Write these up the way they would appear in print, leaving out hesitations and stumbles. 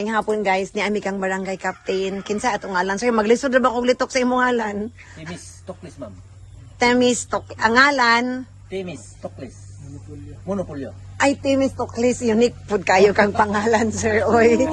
Ngayong hapon guys, ni ami kang barangay captain. Kinsa atong ngalan? Sir, maglisod ra ba kog litok sa imong ngalan? Timis Toklis, ma'am. Temis Tok. Ang ngalan? Timis Toklis. Monopolyo. Ay, Temis Toklis. Unique food kayo kang pangalan, sir. Oy.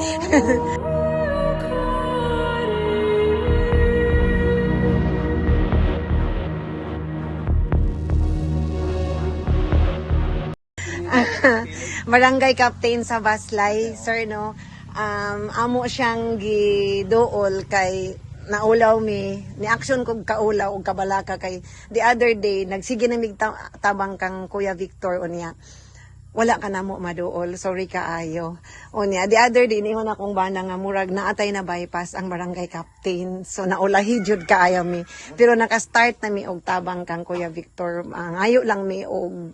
Barangay captain sa Baslay, sir, no? Amo siyang giduol kay naulaw mi ni action kog kaulaw og kabalaka kay the other day nagsige na mig tabang kang Kuya Victor unya wala ka namo maduol, sorry kaayo unya the other day niingon akong bana nga murag naatay na bypass ang barangay captain, so naulahi jud kaayo mi pero naka-start na mi og tabang kang Kuya Victor. Ngayo lang mi og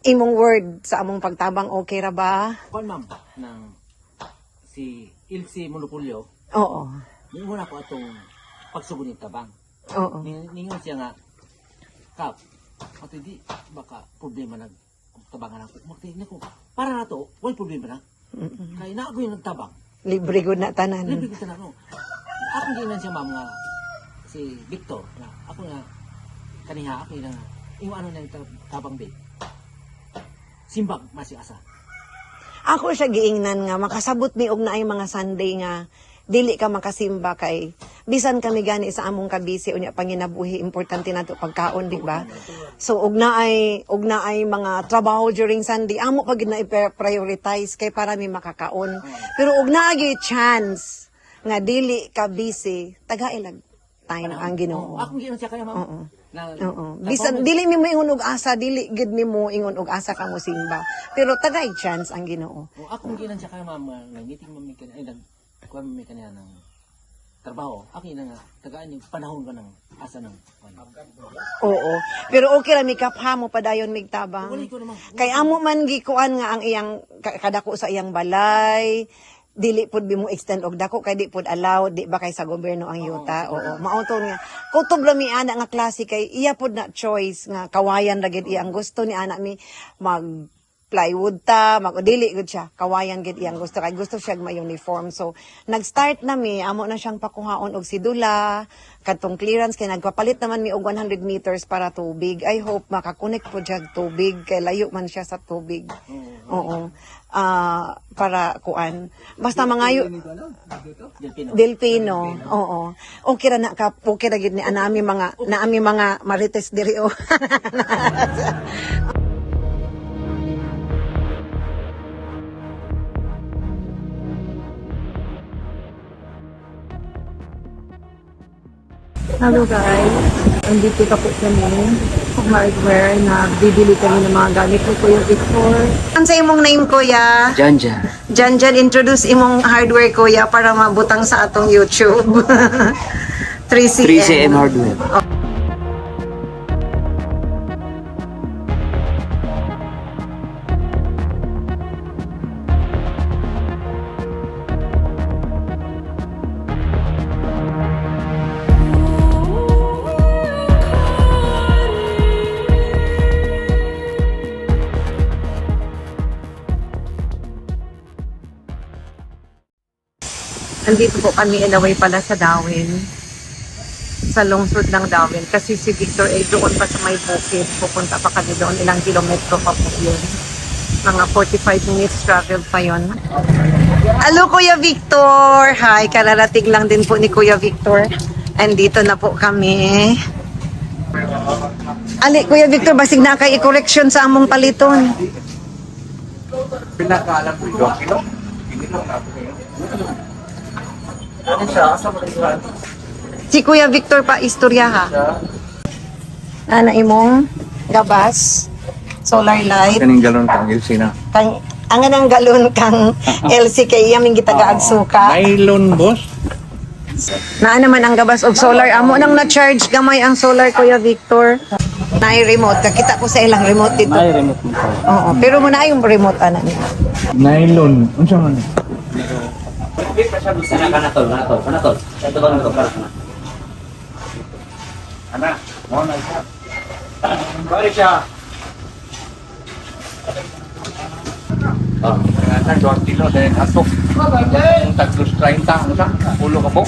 imong word sa among pagtabang, okay ra ba? Kwan, ma'am, ng si Ilse Monopolyo. Oo. Ningon ako atong pagsugon ng tabang. Oo. Ningon siya nga, Kap, ato di baka problema nag tabangan ako. Magtingin ko, para na to, wala problema na. Kaya na ako yung nagtabang. Libre gud na tanan. Libre ko tanan, no. Akong ginan siya, ma'am, nga si Victor. Na, ako nga, kaniha, ako yung yung ano na yung tabang big. Simbang masiasa. Ako siya giingnan nga makasabot mi og naay mga Sunday nga dili ka makasimba kay bisan kami gani sa among kabisi unya panginabuhi importante nato pagkaon, di ba? So og naay mga trabaho during Sunday amo pag na prioritize kay para mi makakaon. Pero og naagi chance nga dili ka busy tagailag time ang Ginoo. Ako ginan siya kaya, ma'am. Oo. Bisan dili mi mo ingon og asa, dili gid nimo ingon og asa ka mo simba. Pero tagay chance ang Ginoo. Ako ginan siya kaya, ma'am, nag-meeting mo mi kanina, ay nagkuha mo mi kanina ng trabaho. Ako ina nga tagaan yung panahon ko ng asa ng Oo. Pero okay ra mi kapha mo padayon mig tabang. Wala ko naman. Kay amo man gikuan nga ang iyang kadako sa iyang balay. Dili pud mo extend og dako kay di pud allowed, di ba kay sa gobyerno ang yuta. Oo. Mauto nga kutob ra mi ana nga klase kay iya pud na choice nga kawayan ra gid iyang gusto ni ana mi mag plywood ta, dili gud siya kawayan gid iyang gusto kay gusto siya may uniform. So nag-start na mi amo na siyang pakuhaon og sidula kadtong clearance kay nagpapalit naman mi og 100 meters para tubig. I hope makakonect po siya tubig kay layo man siya sa tubig. Oo. Para kuan basta mangayo Delpino. Oo. Okay ra na ka, okay ra gid ni anami mga marites diri o. Hello guys, andito ka po kami sa hardware na bibili kami ng mga gamit ni Kuya Victor. Ano sa imong name, Kuya? Janjan. Janjan, introduce imong hardware, Kuya, para mabutang sa atong YouTube. 3CM. 3CM hardware. Andito po kami inaway pala sa Dawin. Sa lungsod ng Dawin. Kasi si Victor ay doon pa sa may bukid. Pupunta pa kami doon. Ilang kilometro pa po yun. Mga 45 minutes travel pa yun. Hello, Kuya Victor! Hi, kararating lang din po ni Kuya Victor. Andito na po kami. Ali, Kuya Victor, basig na kay i-correction sa among paliton. Pinakaalam ko yung kilo. Hindi lang natin ngayon. Ano siya? Sa mga Si Kuya Victor pa istorya ha. Ana imong gabas, solar light, kaning galon kang Ilsina. kang ang anang galon kang LCK yaming gitagaag suka. Nylon, boss. Naa naman ang gabas og solar amo nang na-charge gamay ang solar Kuya Victor. Naay remote, kakita ko sa ilang remote dito. Ay, remote mo. Oo, pero mo na yung remote ana niya. Nylon. Unsa man? Kanatol. Ito ba na ito? Ana, mo na siya. Balik siya. Oh. na 2 kilo dahil atok. Ang taglos 30, ano sa? Ulo ka po?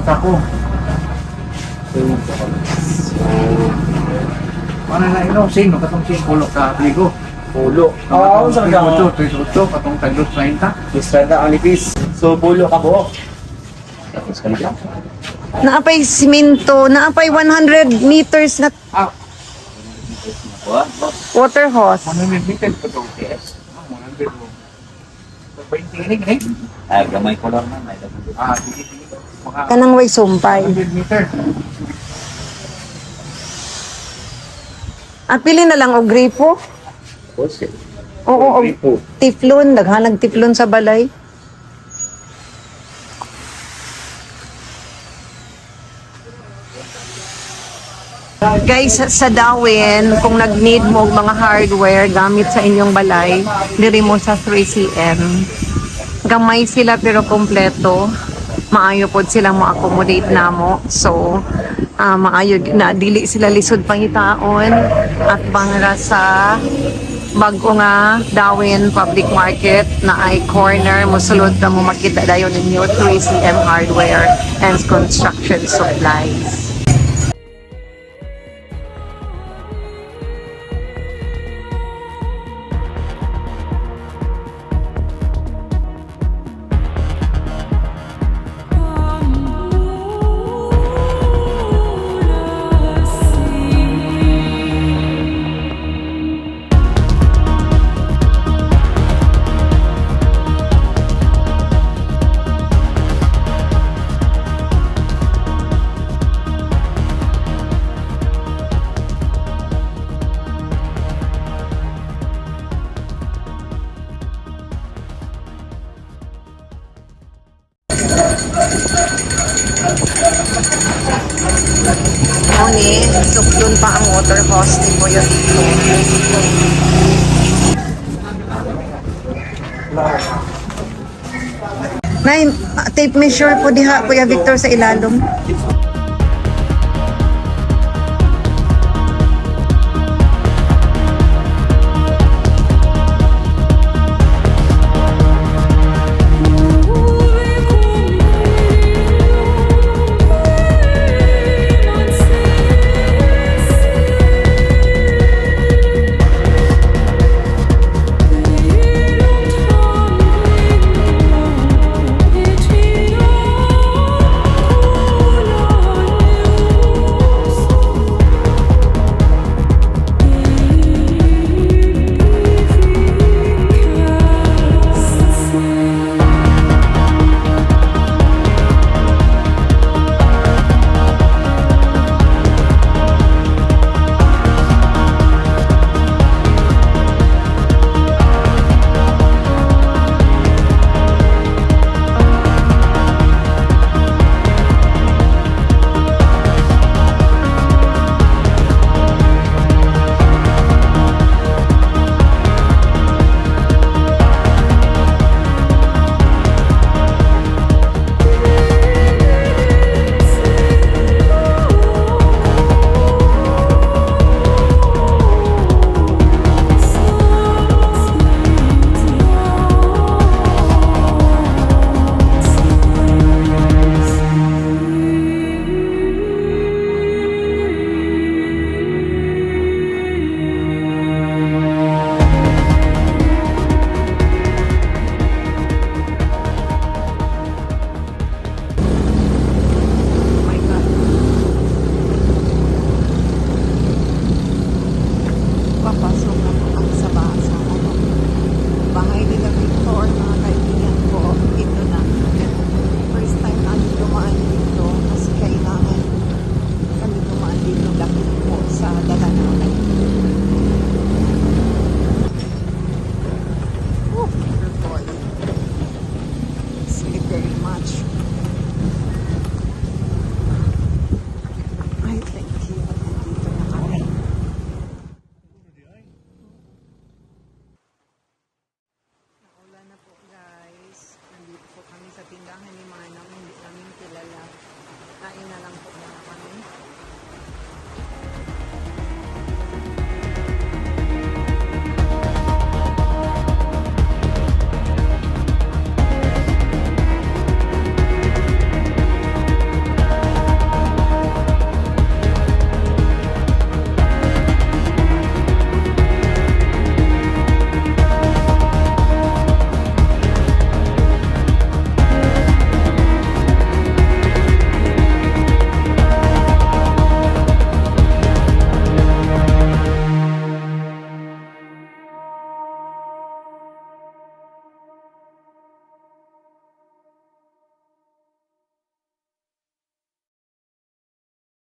Ako. Mana na ino, sino katong sing pulo ka ligo? Pulo. Oo, sa mga. 38, katong taglos 30. Estrada ang nipis. So, pulo ka buo. Tapos ka na. Naapay simento, naapay 100 meters na What? water hose. Ano yung meter ko to? Yes. 100 mo. 20 ini. Ah, gamay ko lang man. Sige. Mga Kanang way sumpay. 100 meter. Pili na lang og gripo. Pusit. Oo, og Gripo. tiflon, daghanag tiflon sa balay. Guys, sa Dawin, kung nag-need mo og mga hardware gamit sa inyong balay, diri mo sa 3CM. Gamay sila pero kompleto. Maayo pod silang mo-accommodate namo. So, maayo na dili sila lisod pangitaon at bangra sa bago nga Dawin Public Market na ay corner mosulod na mo makita dayon ninyo 3CM Hardware and Construction Supplies. Ni suklon pa ang water hose ni Kuya Victor. Nay, tape measure po diha Kuya Victor sa ilalom. tindahan ni Manang, hindi namin kilala. Kain na lang po muna kami.